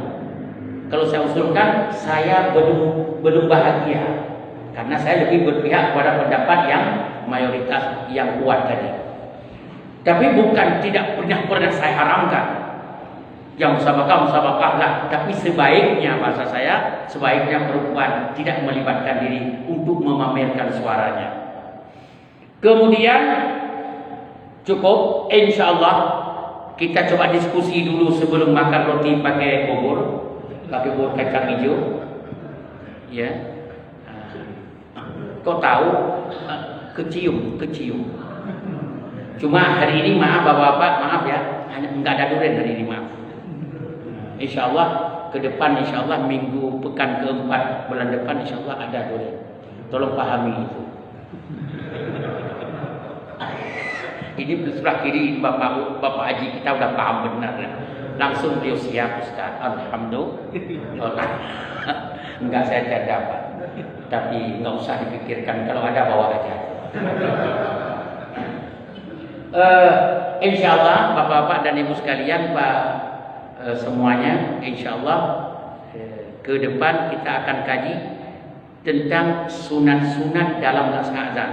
Kalau saya usulkan, saya belum bahagia, karena saya lebih berpihak pada pendapat yang mayoritas yang kuat tadi. Tapi bukan tidak pernah saya haramkan. Yang musabaqah lah, tapi sebaiknya bahasa saya, sebaiknya perempuan tidak melibatkan diri untuk memamerkan suaranya. Kemudian cukup, insyaallah kita coba diskusi dulu sebelum makan roti pakai bubur kacang hijau. Ya. Kau tahu kecium. Cuma hari ini maaf Bapak-bapak, maaf ya, hanya enggak ada durian hari ini, maaf. Insyaallah ke depan, insyaallah minggu pekan keempat bulan depan insyaallah ada durian. Tolong pahami itu. Ini sebelah kiri Bapak Haji kita udah paham benar ya. Langsung beliau siap Ustaz. Alhamdulillah. Enggak saya dapat. Tapi enggak usah dipikirkan, kalau ada bawa aja. Insyaallah Bapak-bapak dan Ibu sekalian, Pak semuanya, insyaallah ke depan kita akan kaji tentang sunat-sunat dalam melaksanakan azan.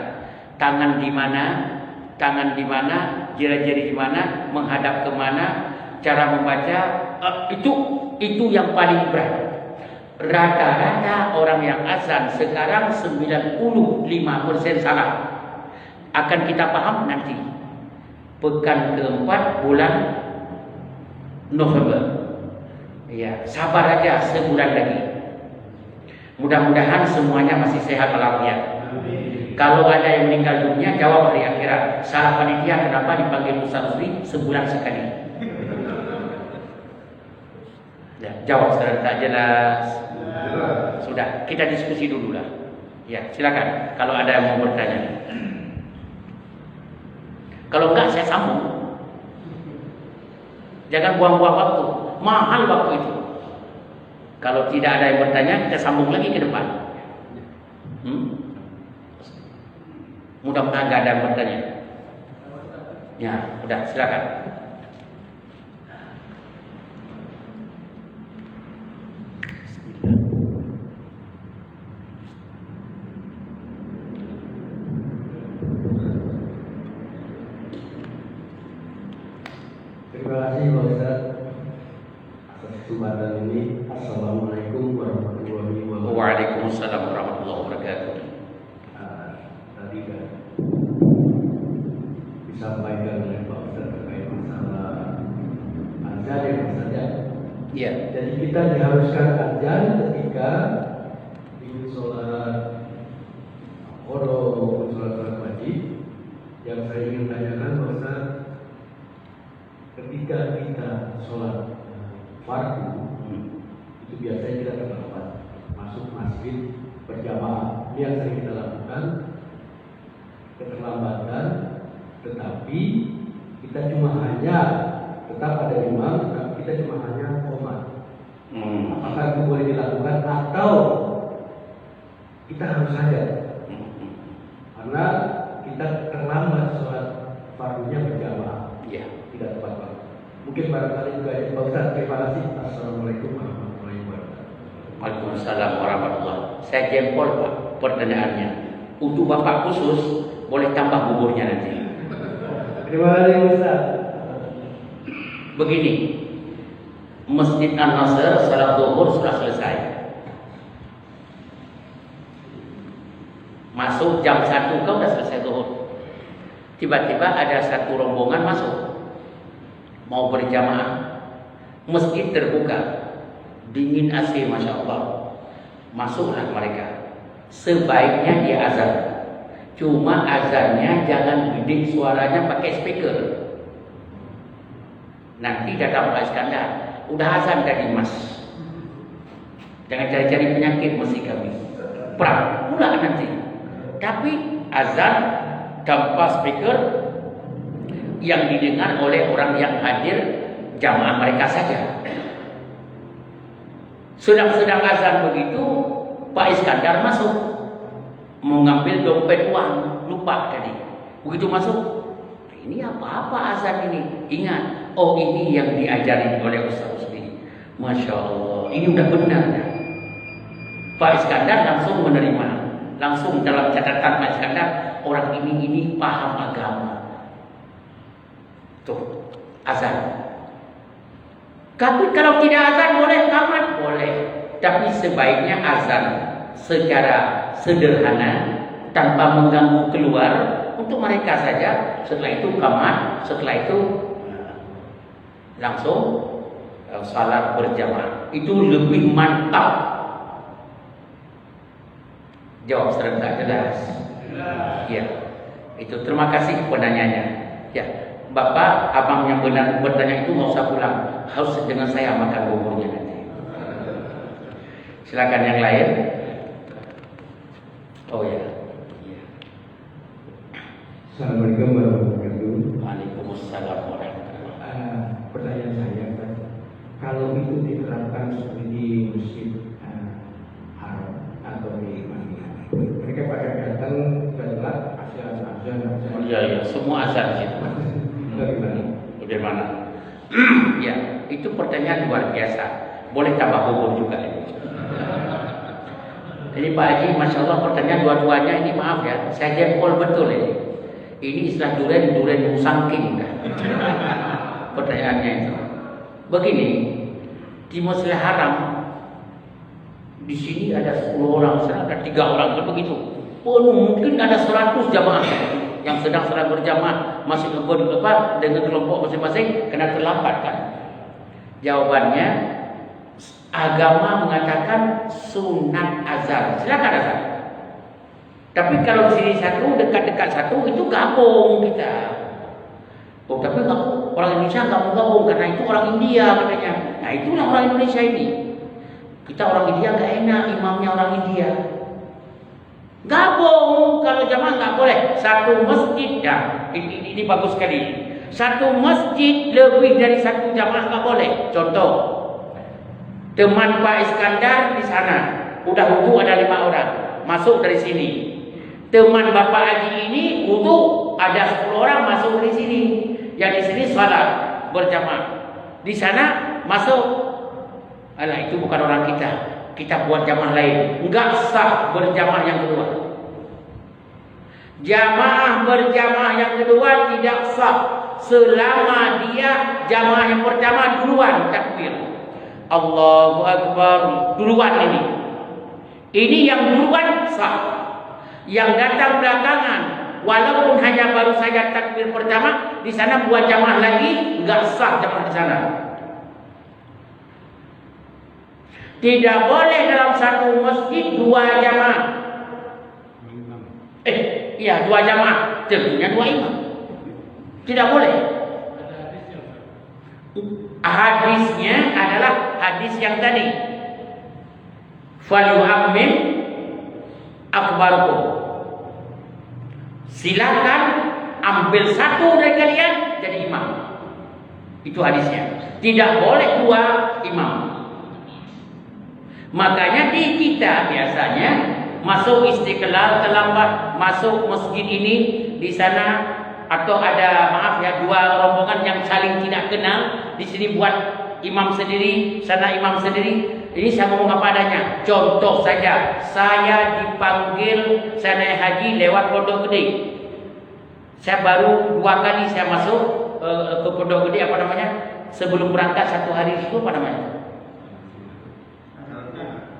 Tangan di mana, jari-jari di mana, menghadap ke mana, cara membaca, itu yang paling berat. Rata-rata orang yang azan sekarang 95% salah. Akan kita paham nanti pekan keempat bulan November. Ya, sabar aja sebulan lagi. Mudah-mudahan semuanya masih sehat walafiat. Kalau ada yang meninggal dunia, jawab hari akhirat. Salah panitia kenapa dipanggil Ustaz Usri sebulan sekali? Ya, jawab sekarang tak jelas. Sudah, kita diskusi dulu lah. Ya, silakan. Kalau ada yang mau bertanya. Kalau enggak, saya sambung. Jangan buang-buang waktu. Mahal waktu itu. Kalau tidak ada yang bertanya, kita sambung lagi ke depan. Mudah-mudahan enggak ada yang bertanya. Ya, udah, silakan. Terima kasih Pak Ustaz atas kesempatan ini. Assalamualaikum warahmatullahi wabarakatuh. Waalaikumsalam warahmatullahi wabarakatuh. Tadi kan disampaikan oleh Pak Ustaz terkait masalah azan ya Pak Ustaz ya. Iya. Jadi kita diharuskan azan ketika ingin sholat qada maupun sholat wajib. Yang saya ingin tanyakan Pak Ustaz, ketika kita sholat fardu itu biasanya kita terlambat masuk masjid berjamaah. Ini yang sering kita lakukan, keterlambatan, tetapi kita cuma hanya tetap ada imam, tetapi kita cuma hanya qomat. Apakah itu boleh dilakukan atau kita harus saja karena kita terlambat sholat fardunya berjamaah? Iya. Tidak tepat Pak. Mungkin barangkali juga ya Pak Ustaz. Terima kasih. Assalamualaikum warahmatullahi wabarakatuh. Waalaikumsalam warahmatullahi wabarakatuh. Saya jempol Pak pertanyaannya. Untuk Bapak khusus boleh tambah buburnya nanti. Terima kasih Ustaz. Begini, Masjid An-Nasr salat zuhur sudah selesai. Masuk jam 1 kau sudah selesai zuhur. Tiba-tiba ada satu rombongan masuk, mau berjamaah. Masjid terbuka, dingin AC, masya Allah. Masuklah mereka. Sebaiknya dia azan. Cuma azannya jangan gede suaranya pakai speaker. Nanti datang Pak Iskandar, udah azan tadi Mas. Jangan cari-cari penyakit mesti kami. Perang pula nanti. Tapi azan tanpa speaker yang didengar oleh orang yang hadir jamaah mereka saja. Sedang azan begitu, Pak Iskandar masuk mengambil dompet uang, lupa tadi. Begitu masuk, ini apa-apa azan ini? Ingat, oh ini yang diajari oleh Ustaz ini. Masya Allah, ini udah benar ya. Pak Iskandar langsung menerima, langsung dalam catatan Pak Iskandar, orang ini paham agama. Tuh, azan. Tapi kalau tidak azan boleh tamat? Boleh. Tapi sebaiknya azan secara sederhana tanpa mengganggu keluar untuk mereka saja. Setelah itu qamat, setelah itu langsung salat berjamaah. Itu lebih mantap. Jawab serentak jelas. Ya. Itu terima kasih penanyanya. Ya. Bapak, abang yang benar bertanya itu nggak usah pulang, harus dengan saya makan buburnya nanti. Silakan yang lain. Oh ya. Assalamualaikum warahmatullahi wabarakatuh. Waalaikumsalam warahmatullahi wabarakatuh. Pertanyaan saya Pak, kalau itu diterapkan seperti di masjid Haram atau di Madinah, mereka pada datang setelah azan. Oh iya, semua azan sih. Bagaimana? Ya, itu pertanyaan luar biasa. Boleh tambah bubur juga ini. Ini Pak Haji, masya Allah pertanyaan dua-duanya ini maaf ya, saya jempol betul ini. Ini istilah duren musangking kan? Pertanyaannya itu. Begini, di Masjidil Haram di sini ada 10 orang, ada 3 orang, begitu. Penuh, mungkin ada 100 jamaah yang sedang salat berjamaah masih ngebuat dengan kelompok masing-masing kena terlambat kan? Jawabannya agama mengatakan sunat azan. Silakan azan. Tapi kalau di sini satu dekat-dekat satu itu gabung kita. Oh tapi orang Indonesia nggak mau gabung karena itu orang India katanya. Nah itulah orang Indonesia ini. Kita orang India nggak enak imamnya orang India. Gabung kalau jamaah nggak boleh. Satu masjid ya, ini bagus sekali. Satu masjid lebih dari satu jamaah nggak boleh. Contoh, teman Pak Iskandar di sana, udah wudu ada 5 orang, masuk dari sini. Teman Bapak Haji ini wudu ada 10 orang masuk dari sini. Yang di sini salat berjamaah. Di sana masuk, alah itu bukan orang kita. Kita buat jamaah lain, enggak sah berjamaah yang kedua. Jamaah berjamaah yang kedua tidak sah selama dia jamaah yang pertama duluan takbir. Allahu Akbar duluan ini. Ini yang duluan sah. Yang datang belakangan walaupun hanya baru saja takbir pertama di sana buat jamaah lagi enggak sah jamaah di sana. Tidak boleh dalam satu masjid 2 jamaah. Iya 2 jamaah. Tentunya 2 imam. Tidak boleh. Hadisnya adalah hadis yang tadi. Falyu'ammim akbarukum. Silakan ambil satu dari kalian jadi imam. Itu hadisnya. Tidak boleh 2 imam. Makanya di kita biasanya masuk Istiqlal terlambat, masuk masjid ini di sana atau ada maaf ya 2 rombongan yang saling tidak kenal, di sini buat imam sendiri, sana imam sendiri. Ini saya ngomong apa adanya. Contoh saja, saya dipanggil saya naik haji lewat Pondok Gede. Saya baru 2 kali saya masuk ke Pondok Gede apa namanya? Sebelum berangkat 1 hari itu apa namanya?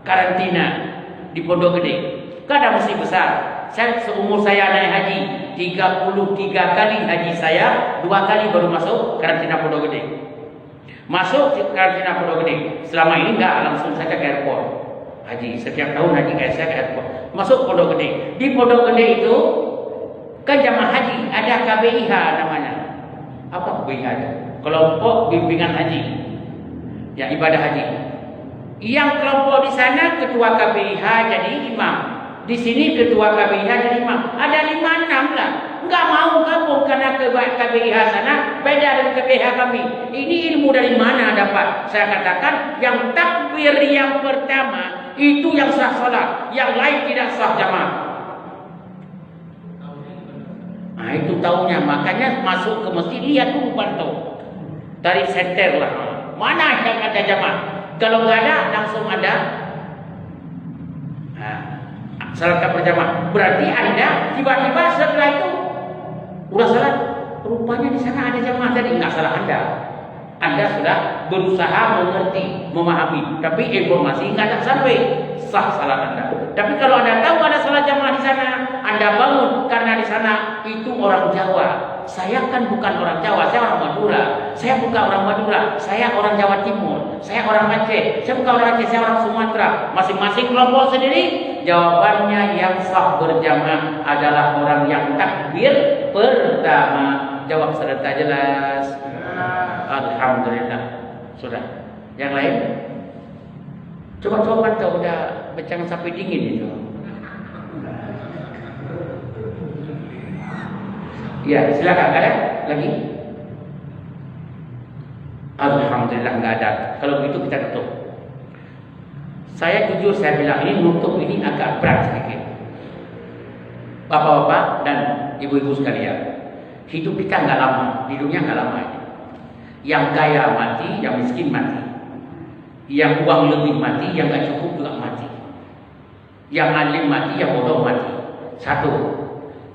Karantina di Pondok Gede. Kadang mesti besar. Saya seumur saya naik haji 33 kali haji saya, 2 kali baru masuk karantina Pondok Gede. Masuk ke karantina Pondok Gede. Selama ini enggak langsung saja ke airport. Haji setiap tahun haji kayak saya ke airport. Masuk Pondok Gede. Di Pondok Gede itu kan jamaah haji ada KBIH namanya. Apa KBIH itu? Kelompok Bimbingan Haji. Ya ibadah haji. Yang kelompok di sana ketua KBIH jadi imam. Di sini ketua KBIH jadi imam. Ada 5-6 lah. Enggak mau gabung karena KBIH sana beda dengan KBIH kami. Ini ilmu dari mana dapat? Saya katakan yang takbir yang pertama itu yang sah salat, yang lain tidak sah jamaah. Nah itu taunya. Makanya masuk ke masjid lihat dulu pantau. Dari senter lah. Mana yang ada jamaah? Kalau nggak ada, langsung ada salat berjamaah. Berarti Anda tiba-tiba setelah itu udah salat. Rupanya di sana ada jamaah tadi. Nggak salah Anda. Anda sudah berusaha mengerti, memahami. Tapi informasi nggak ada sampai sah salat Anda. Tapi kalau Anda tahu ada salat jamaah di sana, Anda bangun karena di sana itu orang Jawa. Saya kan bukan orang Jawa, saya orang Madura. Saya bukan orang Madura, saya orang Jawa Timur. Saya orang Aceh, saya bukan orang Aceh, saya orang Sumatera. Masing-masing kelompok sendiri. Jawabannya yang sah berjamaah adalah orang yang takbir pertama. Jawab serta jelas. Alhamdulillah. Sudah. Yang lain? Coba-coba pantau udah becang sampai dingin itu. Ya, silakan. Ada lagi? Alhamdulillah nggak ada. Kalau begitu kita tutup. Saya jujur saya bilang ini nutup ini agak berat sedikit. Bapak-bapak dan ibu-ibu sekalian, hidup kita nggak lama, di dunia nggak lama ini. Yang kaya mati, yang miskin mati. Yang uang lebih mati, yang nggak cukup juga mati. Yang alim mati, yang bodoh mati. Satu.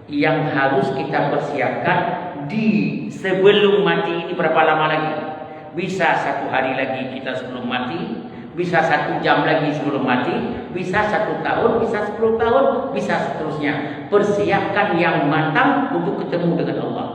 Yang harus kita persiapkan di sebelum mati ini berapa lama lagi? Bisa 1 hari lagi kita sebelum mati, bisa 1 jam lagi sebelum mati, bisa 1 tahun, bisa 10 tahun, bisa seterusnya. Persiapkan yang matang untuk ketemu dengan Allah.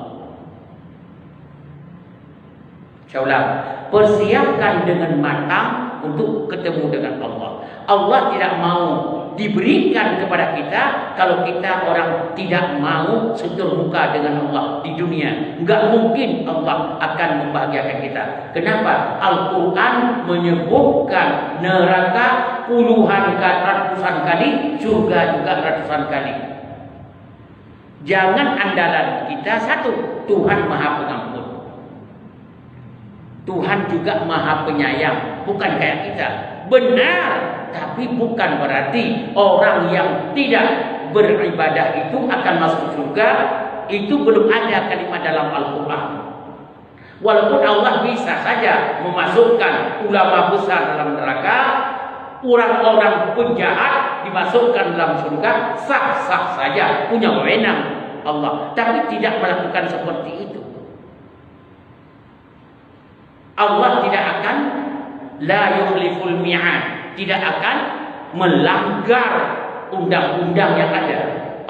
Saya ulang, persiapkan dengan matang untuk ketemu dengan Allah. Allah tidak mau diberikan kepada kita kalau kita orang tidak mau sentuh muka dengan Allah di dunia. Enggak mungkin Allah akan membahagiakan kita. Kenapa? Al-Quran menyebutkan neraka puluhan ratusan kali, surga juga ratusan kali. Jangan andalan kita satu, Tuhan Maha Pengampun. Tuhan juga Maha Penyayang, bukan kayak kita. Benar, tapi bukan berarti orang yang tidak beribadah itu akan masuk surga. Itu belum ada kalimat dalam Al-Quran. Walaupun Allah bisa saja memasukkan ulama besar dalam neraka, orang-orang penjahat dimasukkan dalam surga, sah-sah saja, punya wewenang Allah. Tapi tidak melakukan seperti itu. Allah tidak akan la yukhliful mi'ad, tidak akan melanggar undang-undang yang ada.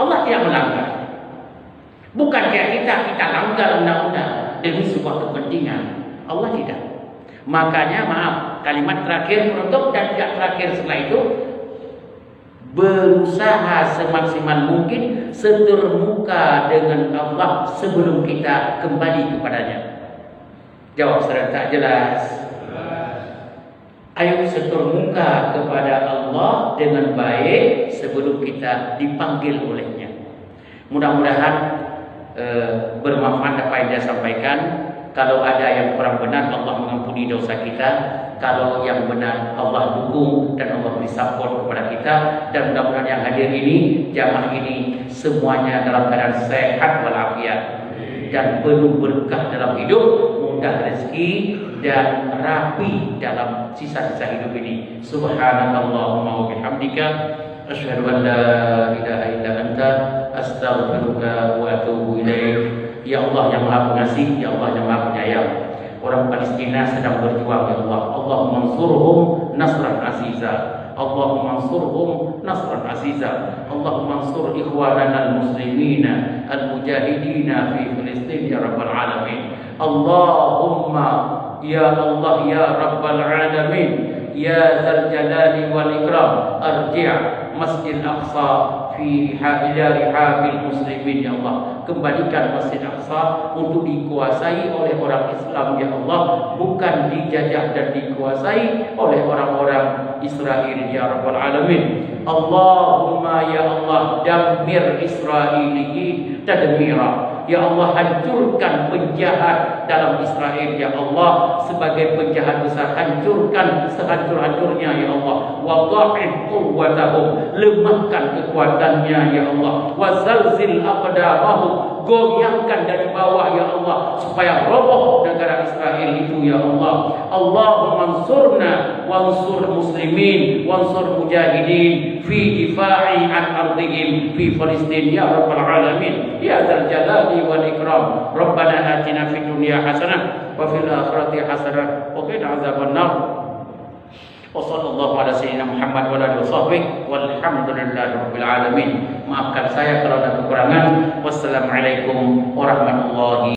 Allah tidak melanggar. Bukan kayak kita langgar undang-undang demi sebuah kepentingan. Allah tidak. Makanya maaf, kalimat terakhir penutup dan tidak terakhir setelah itu, berusaha semaksimal mungkin setermuka dengan Allah sebelum kita kembali kepadanya. Jawab serentak jelas. Ayo setermuka kepada Allah dengan baik sebelum kita dipanggil olehnya. Mudah-mudahan bermanfaat apa yang saya sampaikan. Kalau ada yang kurang benar, Allah mengampuni dosa kita. Kalau yang benar, Allah dukung dan Allah beri support kepada kita. Dan mudah-mudahan yang hadir ini, jamaah ini semuanya dalam keadaan sehat walafiat dan penuh berkah dalam hidup, mudah rezeki dan rapi dalam sisa-sisa hidup ini. Subhanakallahumma wa bihamdika asyhadu an la ilaha illa anta astaghfiruka wa atubu ilaik. Ya Allah yang Maha Pengasih, Ya Allah yang Maha Penyayang. Orang Palestina sedang berjuang, ya Allah. Allahumma ansurhum nasran aziza. Allahumma ansurhum nasran aziza. Allahumma ansur ikhwanana al-muslimina al-mujahidina fi Filistin ya rabbal alamin. Allahumma ya Allah ya rabbal alamin, ya dzal jalali wal ikram, arji' Masjid Aqsa fi habil muslimin ya Allah. Kembalikan Masjid Aqsa untuk dikuasai oleh orang Islam ya Allah, bukan dijajah dan dikuasai oleh orang-orang Israel ya rabbal alamin. Allahumma ya Allah dammir Israili tadmira. Ya Allah, hancurkan penjahat dalam Israel ya Allah, sebagai penjahat besar, hancurkan sehancur-hancurnya ya Allah. Wa dha'if quwwatahum, lemahkan kekuatannya ya Allah. Wa zalzil aqdamahum, goyangkan dari bawah ya Allah supaya roboh negara Israel itu ya Allah. Allahumma ansurna wansur muslimin wansur mujahidin fi difa'i an ardihim fi Palestin ya rabbal alamin ya dzal jalali wal ikram. Rabbana atina fid dunya hasanah wa fil akhirati hasanah wa qina azabannar. Wa sallallahu ala sayyidina Muhammad wa alihi washabbihi walhamdulillahi rabbil alamin. Maafkan saya kalau ada kekurangan. Wassalamualaikum warahmatullahi